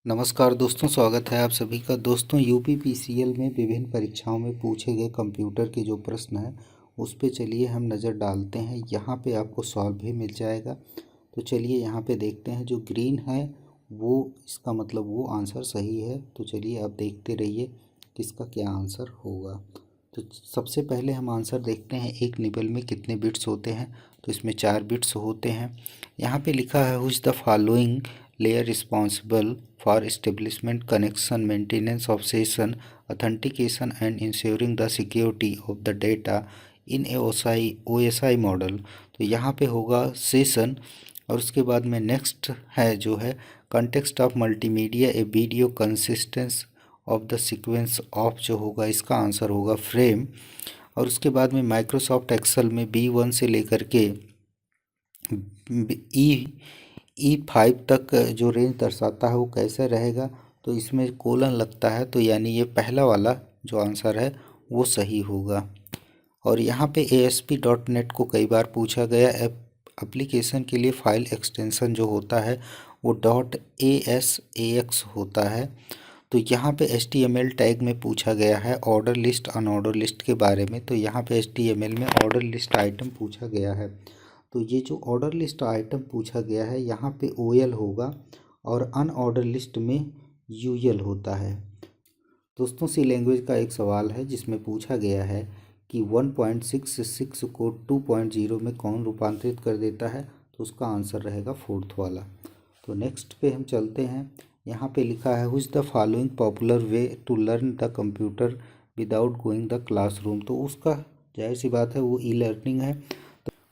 नमस्कार दोस्तों, स्वागत है आप सभी का। दोस्तों, यूपीपीसीएल में विभिन्न परीक्षाओं में पूछे गए कंप्यूटर के जो प्रश्न हैं उस पे चलिए हम नज़र डालते हैं। यहाँ पे आपको सॉल्व भी मिल जाएगा। तो चलिए यहाँ पे देखते हैं। जो ग्रीन है वो इसका मतलब वो आंसर सही है। तो चलिए आप देखते रहिए किसका क्या आंसर होगा। तो सबसे पहले हम आंसर देखते हैं, एक निबल में कितने बिट्स होते हैं। तो इसमें 4 बिट्स होते हैं। यहाँ पे लिखा है, whose the following layer responsible for establishment, connection, maintenance of session, authentication and ensuring the security of the data in a OSI model। तो यहाँ पे होगा सेशन। और उसके बाद में नेक्स्ट है जो है context of multimedia a video consistence of the sequence of, जो होगा इसका आंसर होगा फ्रेम। और उसके बाद में माइक्रोसॉफ्ट एक्सेल में B1 से लेकर के E5 तक जो रेंज दर्शाता है वो कैसे रहेगा। तो इसमें कोलन लगता है, तो यानी ये पहला वाला जो आंसर है वो सही होगा। और यहाँ पे ASP.NET को कई बार पूछा गया। एप्लीकेशन के लिए फाइल एक्सटेंशन जो होता है वो .asax होता है। तो यहाँ पे HTML टैग में पूछा गया है ऑर्डर लिस्ट अनऑर्डर लिस्ट के बारे में। तो यहाँ पे HTML में ऑर्डर लिस्ट आइटम पूछा गया है। तो ये जो ऑर्डर लिस्ट आइटम पूछा गया है यहाँ पे OL होगा और अनऑर्डर लिस्ट में UL होता है। दोस्तों, सी लैंग्वेज का एक सवाल है जिसमें पूछा गया है कि 1.66 को 2.0 में कौन रूपांतरित कर देता है। तो उसका आंसर रहेगा फोर्थ वाला। तो नेक्स्ट पे हम चलते हैं। यहाँ पे लिखा है, whose the following popular way to learn the computer without going the classroom. तो उसका जाहिर सी बात है वो ई लर्निंग है।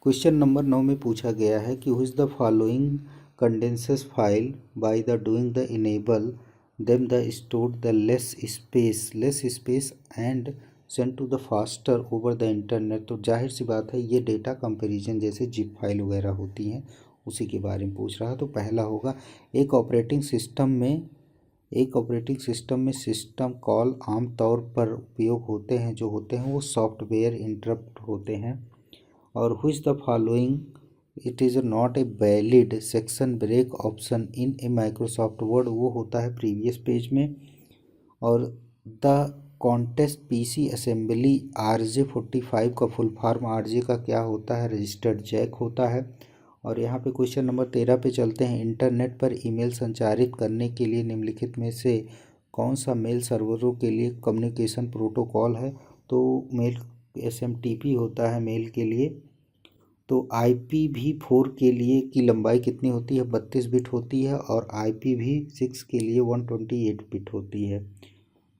क्वेश्चन नंबर 9 में पूछा गया है कि whose the following condenses file by the doing the enable them the store the less space and send to the faster over the internet. तो जाहिर सी बात है ये डेटा कंपैरिजन जैसे जिप फाइल वगैरह होती हैं उसी के बारे में पूछ रहा है। तो पहला होगा, एक ऑपरेटिंग सिस्टम में सिस्टम कॉल आम तौर पर उपयोग होते हैं जो होते हैं वो सॉफ्टवेयर इंटरप्ट होते हैं। और which the following it is not a valid section break option in a Microsoft Word, वो होता है प्रीवियस पेज में। और the contest PC assembly RJ45 का फुल फॉर्म RJ का क्या होता है, रजिस्टर्ड जैक होता है। और यहाँ पे क्वेश्चन नंबर 13 पे चलते हैं। इंटरनेट पर ईमेल संचारित करने के लिए निम्नलिखित में से कौन सा मेल सर्वरों के लिए कम्युनिकेशन प्रोटोकॉल है। तो मेल SMTP होता है मेल के लिए। तो IPv4 के लिए की लंबाई कितनी होती है, 32 बिट होती है। और IPv6 के लिए 128 बिट होती है।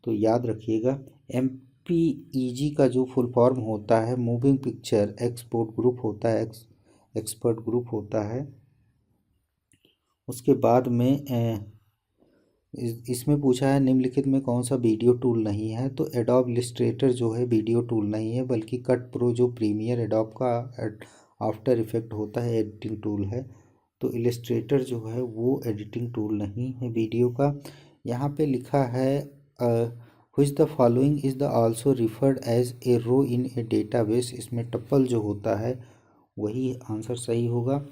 तो याद रखिएगा। MPEG का जो फुल फॉर्म होता है मूविंग पिक्चर एक्सपोर्ट ग्रुप होता है, एक्सपर्ट ग्रुप होता है। उसके बाद में इसमें पूछा है निम्नलिखित में कौन सा वीडियो टूल नहीं है। तो एडोब इलस्ट्रेटर जो है वीडियो टूल नहीं है, बल्कि कट प्रो जो प्रीमियर एडोब का आफ्टर इफेक्ट होता है एडिटिंग टूल है। तो इलस्ट्रेटर जो है वो एडिटिंग टूल नहीं है वीडियो का। यहाँ पे लिखा है which the following is the also referred as a row in a database. इसमें टप्पल जो होता है वही आंसर सही होगा।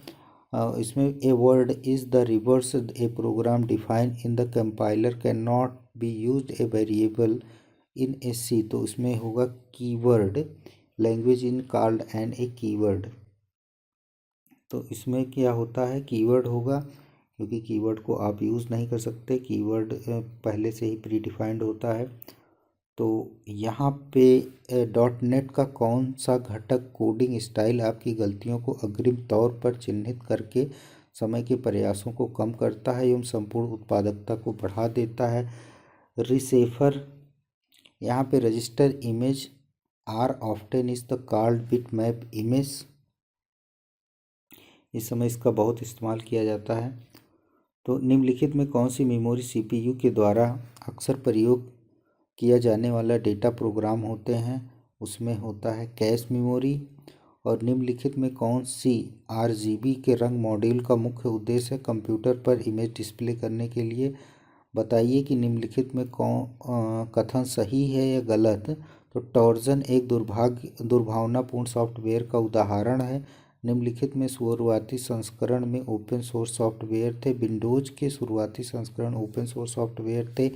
इसमें a word is the reverse a program define in the compiler can not be use a variable in a C. तो इसमें होगा keyword, language in called and a keyword. तो इसमें क्या होता है, कीवर्ड होगा, क्योंकि कीवर्ड को आप यूज़ नहीं कर सकते, कीवर्ड पहले से ही प्री डिफाइंड होता है। तो यहाँ पे .NET का कौन सा घटक कोडिंग स्टाइल आपकी गलतियों को अग्रिम तौर पर चिन्हित करके समय के प्रयासों को कम करता है एवं संपूर्ण उत्पादकता को बढ़ा देता है। रिसेफर, यहाँ पे register image are often is the called bitmap image. इस समय इसका बहुत इस्तेमाल किया जाता है। तो निम्नलिखित में कौन सी मेमोरी CPU के द्वारा अक्सर प्रयोग किया जाने वाला डेटा प्रोग्राम होते हैं। उसमें होता है कैश मेमोरी। और निम्नलिखित में कौन सी RGB के रंग मॉड्यूल का मुख्य उद्देश्य है कंप्यूटर पर इमेज डिस्प्ले करने के लिए। बताइए कि निम्नलिखित में कौन कथन सही है या गलत। तो टॉर्जन एक दुर्भावनापूर्ण सॉफ्टवेयर का उदाहरण है। निम्नलिखित में शुरुआती संस्करण में ओपन सोर्स सॉफ्टवेयर थे। विंडोज़ के शुरुआती संस्करण ओपन सोर्स सॉफ्टवेयर थे।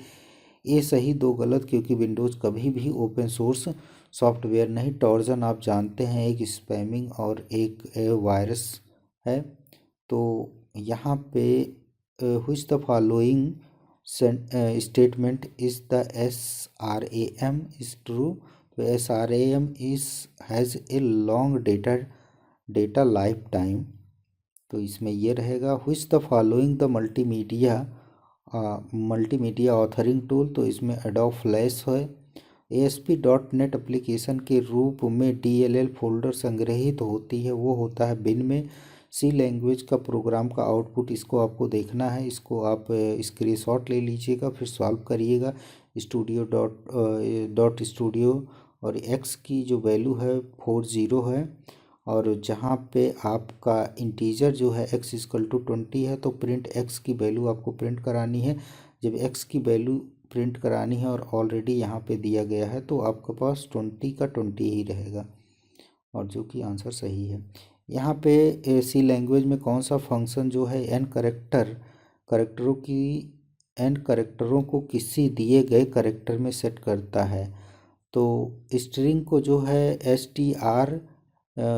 ये सही दो गलत, क्योंकि विंडोज़ कभी भी ओपन सोर्स सॉफ्टवेयर नहीं। टॉर्जन आप जानते हैं एक स्पैमिंग और एक वायरस है। तो यहाँ पे which the following statement is the SRAM is true. तो SRAM is has a long data life time. तो इसमें ये रहेगा। Which the following the multimedia authoring tool. तो इसमें एडोब फ्लैश है। ASP.NET एप्लीकेशन के रूप में DLL फोल्डर संग्रहित होती है, वो होता है बिन में। सी लैंग्वेज का प्रोग्राम का आउटपुट, इसको आपको देखना है, इसको आप स्क्रीनशॉट ले लीजिएगा, फिर सॉल्व करिएगा। स्टूडियो और एक्स की जो वैल्यू है 40 है, और जहाँ पे आपका इंटीजर जो है x = 20 है, तो प्रिंट x की वैल्यू आपको प्रिंट करानी है। जब x की वैल्यू प्रिंट करानी है और ऑलरेडी यहाँ पे दिया गया है, तो आपके पास 20 का 20 ही रहेगा, और जो कि आंसर सही है। यहाँ पे सी लैंग्वेज में कौन सा फंक्शन जो है एन करेक्टरों को किसी दिए गए करेक्टर में सेट करता है। तो स्ट्रिंग को जो है STR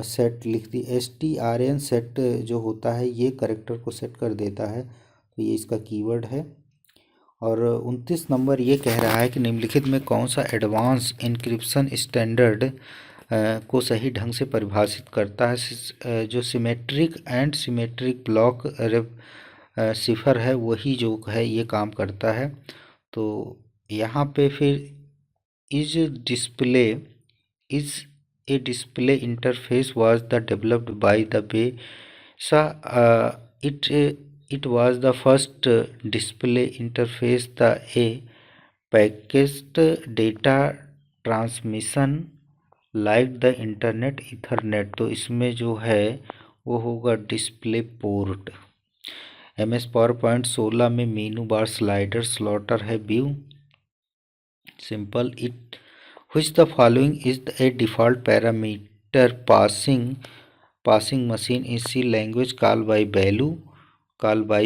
सेट लिख दी, STRN सेट जो होता है ये करेक्टर को सेट कर देता है। तो ये इसका कीवर्ड है। और 29 नंबर ये कह रहा है कि निम्नलिखित में कौन सा एडवांस इंक्रिप्शन स्टैंडर्ड को सही ढंग से परिभाषित करता है। जो symmetric and symmetric block cipher है, वही जो है ये काम करता है। तो यहाँ पे फिर is a display interface was the developed by the बेसा। It was the first display interface the a packaged data transmission like the internet ethernet. तो इसमें जो है वो होगा डिस्प्ले पोर्ट। MS पावरपॉइंट 16 में मेनू बार स्लाइडर स्लॉटर है view. Simple it which the following is a default parameter passing machine in C language. Call by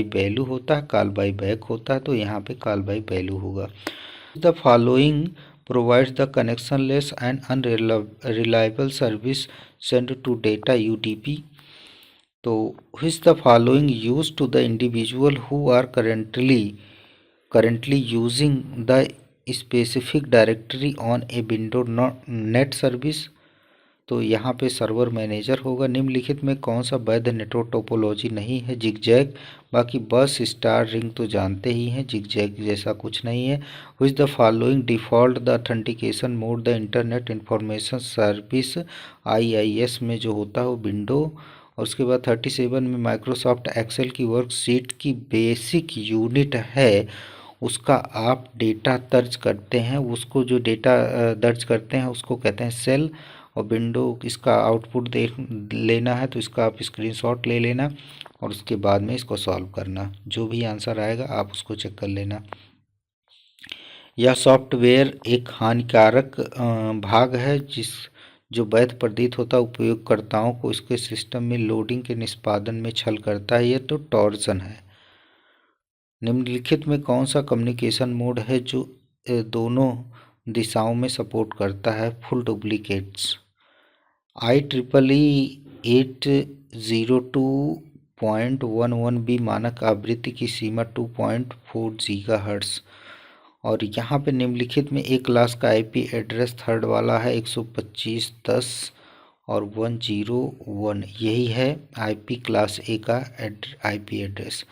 value होता है, कॉल बाय बैक होता है, तो यहाँ पे कॉल बाय वैल्यू होगा। The following provides the connectionless and unreliable service send to data UDP। तो which the following use to the individual who are currently using the specific directory on a window net service. तो यहाँ पे server manager होगा। निम्नलिखित में कौन सा वैध नेटवर्क टोपोलॉजी नहीं है। जिगजैग। बाकी बस स्टार रिंग तो जानते ही हैं, जिगजैग जैसा कुछ नहीं है। Which the following default the authentication mode the internet information service IIS में जो होता है वो विंडो। और उसके बाद 37 में माइक्रोसॉफ्ट एक्सेल की वर्कशीट की बेसिक यूनिट है, उसका आप डेटा दर्ज करते हैं, उसको जो डेटा दर्ज करते हैं उसको कहते हैं सेल। और विंडो इसका आउटपुट देख लेना है, तो इसका आप स्क्रीनशॉट ले लेना और उसके बाद में इसको सॉल्व करना। जो भी आंसर आएगा आप उसको चेक कर लेना। यह सॉफ्टवेयर एक हानिकारक भाग है जो वैध प्रतीत होता उपयोगकर्ताओं को इसके सिस्टम में लोडिंग के निष्पादन में छल करता है। यह तो टॉर्जन है। निम्नलिखित में कौन सा कम्युनिकेशन मोड है जो दोनों दिशाओं में सपोर्ट करता है। Full duplicates. IEEE 802.11b मानक आवृत्ति की सीमा 2.4 GHz। और यहाँ पे निम्नलिखित में एक क्लास का IP एड्रेस थर्ड वाला है 125.10 और 101, यही है IP क्लास A का IP एड्रेस।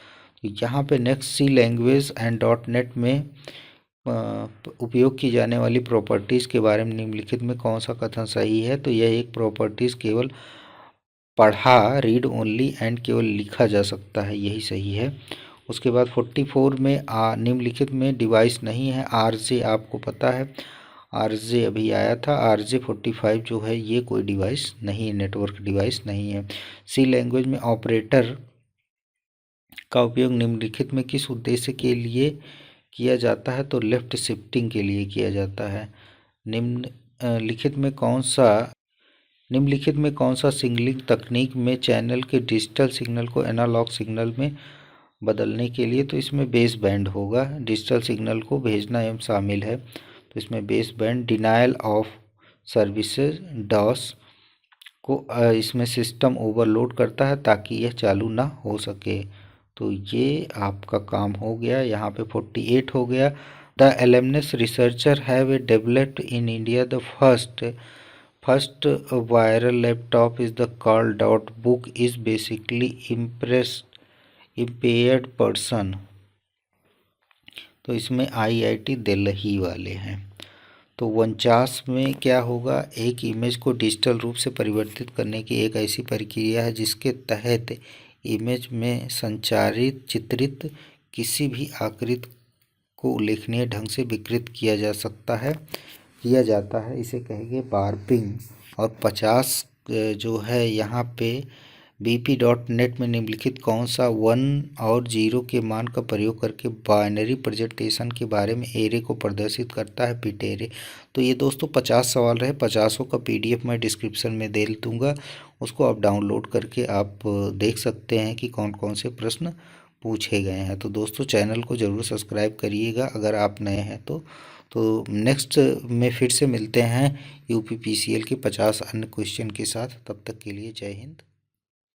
यहाँ पे next C language and .NET में उपयोग की जाने वाली प्रॉपर्टीज़ के बारे में निम्नलिखित में कौन सा कथन सही है। तो यह एक प्रॉपर्टीज़ केवल पढ़ा रीड ओनली एंड केवल लिखा जा सकता है, यही सही है। उसके बाद 44 में निम्नलिखित में डिवाइस नहीं है। RJ आपको पता है, RJ अभी आया था। RJ 45 जो है ये कोई डिवाइस नहीं है, नेटवर्क डिवाइस नहीं है। सी लैंग्वेज में ऑपरेटर का उपयोग निम्नलिखित में किस उद्देश्य के लिए किया जाता है। तो लेफ्ट शिफ्टिंग के लिए किया जाता है। निम्नलिखित में कौन सा निम्नलिखित में कौन सा सिग्नलिंग तकनीक में चैनल के डिजिटल सिग्नल को एनालॉग सिग्नल में बदलने के लिए, तो इसमें बेस बैंड होगा। डिजिटल सिग्नल को भेजना एवं शामिल है, तो इसमें base band. Denial of services DOS को इसमें सिस्टम ओवरलोड करता है ताकि यह चालू ना हो सके। तो ये आपका काम हो गया, यहाँ पे 48 हो गया। The LMS researcher have developed in India the first viral laptop is the call dot book is basically impaired person. तो इसमें आईआईटी दिल्ली वाले हैं। तो 49 में क्या होगा, एक इमेज को डिजिटल रूप से परिवर्तित करने की एक ऐसी प्रक्रिया है जिसके तहत इमेज में संचारित चित्रित किसी भी आकृति को उल्लेखनीय ढंग से विकृत किया जाता है, इसे कहेंगे वार्पिंग। और 50 जो है यहाँ पे bp.net में निम्नलिखित कौन सा 1 और 0 के मान का प्रयोग करके बाइनरी प्रेजेंटेशन के बारे में एरे को प्रदर्शित करता है, बिट एरे। तो ये दोस्तों 50 सवाल रहे, 50 का PDF मैं डिस्क्रिप्शन में दे दूँगा, उसको आप डाउनलोड करके आप देख सकते हैं कि कौन कौन से प्रश्न पूछे गए हैं। तो दोस्तों चैनल को ज़रूर सब्सक्राइब करिएगा अगर आप नए हैं तो नेक्स्ट में फिर से मिलते हैं UPPCL के 50 अन्य क्वेश्चन के साथ। तब तक के लिए जय हिंद।